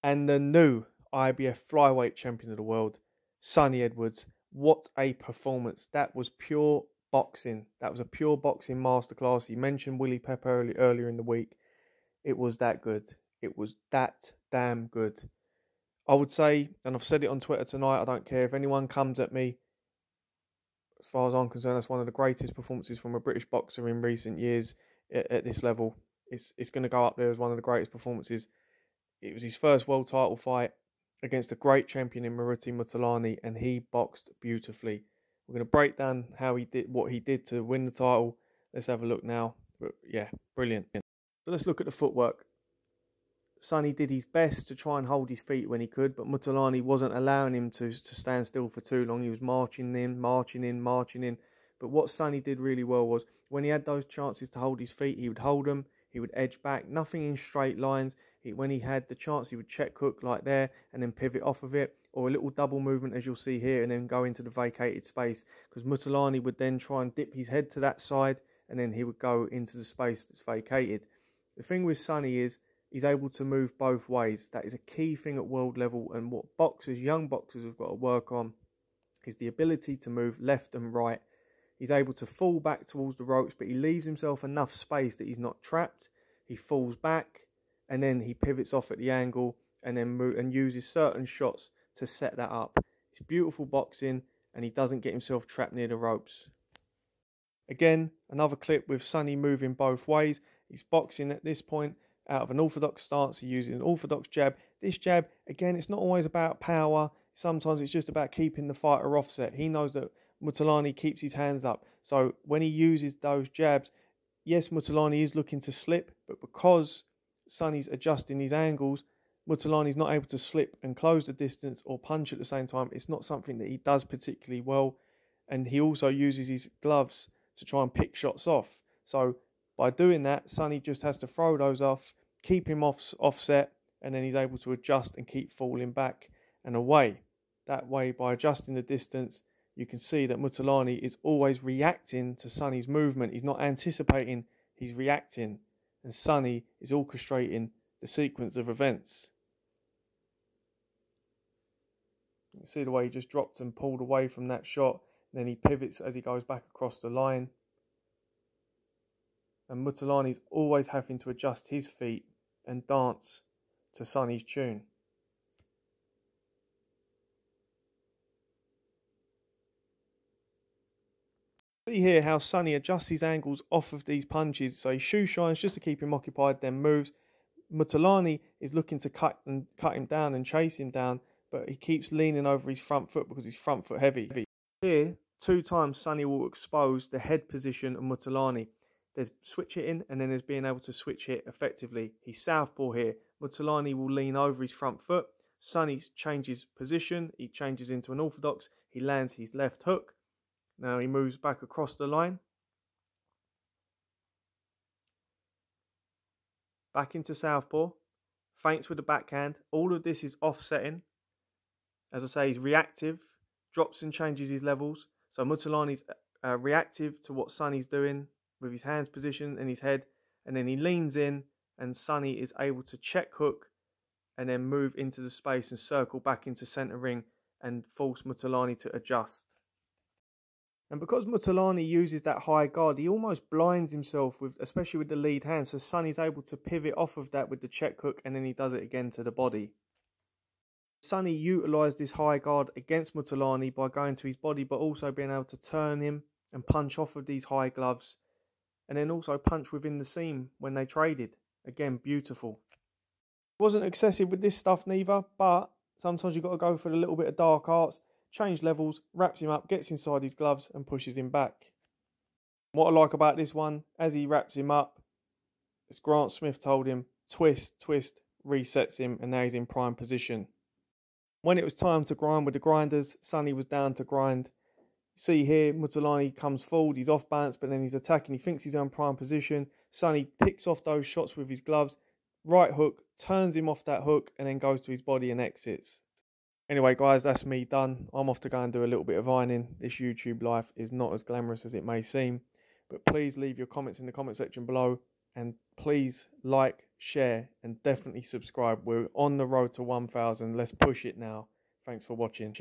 And the new IBF Flyweight Champion of the World, Sonny Edwards. What a performance. That was pure boxing. That was a pure boxing masterclass. He mentioned Willie Pepper earlier in the week. It was that good. It was that damn good. I would say, and I've said it on Twitter tonight, I don't care if anyone comes at me. As far as I'm concerned, that's one of the greatest performances from a British boxer in recent years at this level. It's going to go up there as one of the greatest performances. It was his first world title fight against a great champion in Mthalane, and he boxed beautifully. We're going to break down what he did to win the title. Let's have a look now. But yeah, brilliant. So let's look at the footwork. Sonny did his best to try and hold his feet when he could, but Mthalane wasn't allowing him to stand still for too long. He was marching in. But what Sonny did really well was, when he had those chances to hold his feet, he would hold them, he would edge back, nothing in straight lines. When he had the chance, he would check hook like there and then pivot off of it, or a little double movement as you'll see here, and then go into the vacated space, because Mthalane would then try and dip his head to that side, and then he would go into the space that's vacated. The thing with Sonny is, he's able to move both ways. That is a key thing at world level, and what young boxers have got to work on is the ability to move left and right. He's able to fall back towards the ropes, but he leaves himself enough space that he's not trapped. He falls back, and then he pivots off at the angle, and then and uses certain shots to set that up. It's beautiful boxing, and he doesn't get himself trapped near the ropes. Again, another clip with Sonny moving both ways. He's boxing at this point out of an orthodox stance. He's using an orthodox jab. This jab, again, it's not always about power. Sometimes it's just about keeping the fighter offset. He knows that Mthalane keeps his hands up. So when he uses those jabs, yes, Mthalane is looking to slip, but because Sonny's adjusting his angles, Mthalane's not able to slip and close the distance or punch at the same time. It's not something that he does particularly well. And he also uses his gloves to try and pick shots off. So by doing that, Sonny just has to throw those off, keep him offset, and then he's able to adjust and keep falling back and away. That way, by adjusting the distance, you can see that Mthalane is always reacting to Sonny's movement. He's not anticipating, he's reacting. And Sonny is orchestrating the sequence of events. You can see the way he just dropped and pulled away from that shot. And then he pivots as he goes back across the line. And Mthalane is always having to adjust his feet and dance to Sonny's tune. See here how Sonny adjusts his angles off of these punches. So he shoe shines just to keep him occupied, then moves. Mthalane is looking to cut him down and chase him down, but he keeps leaning over his front foot because he's front foot heavy. Here, 2 times Sonny will expose the head position of Mthalane. There's switch hitting, and then there's being able to switch hit effectively. He's southpaw here. Mthalane will lean over his front foot. Sonny changes position. He changes into an orthodox. He lands his left hook. Now he moves back across the line. Back into southpaw. Feints with the backhand. All of this is offsetting. As I say, he's reactive. Drops and changes his levels. So Mthalane's reactive to what Sonny's doing with his hands positioned and his head. And then he leans in, and Sonny is able to check hook and then move into the space and circle back into centre ring and force Mthalane to adjust. And because Mthalane uses that high guard, he almost blinds himself, especially with the lead hand. So Sonny's able to pivot off of that with the check hook, and then he does it again to the body. Sonny utilised this high guard against Mthalane by going to his body, but also being able to turn him and punch off of these high gloves. And then also punch within the seam when they traded. Again, beautiful. Wasn't excessive with this stuff neither, but sometimes you've got to go for a little bit of dark arts. Change levels, wraps him up, gets inside his gloves and pushes him back. What I like about this one, as he wraps him up, as Grant Smith told him, twist, twist, resets him, and now he's in prime position. When it was time to grind with the grinders, Sonny was down to grind. See here, Mthalane comes forward, he's off balance, but then he's attacking. He thinks he's in prime position. Sonny picks off those shots with his gloves, right hook, turns him off that hook, and then goes to his body and exits. Anyway, guys, that's me done. I'm off to go and do a little bit of ironing. This YouTube life is not as glamorous as it may seem. But please leave your comments in the comment section below and please like, share, and definitely subscribe. We're on the road to 1,000. Let's push it now. Thanks for watching.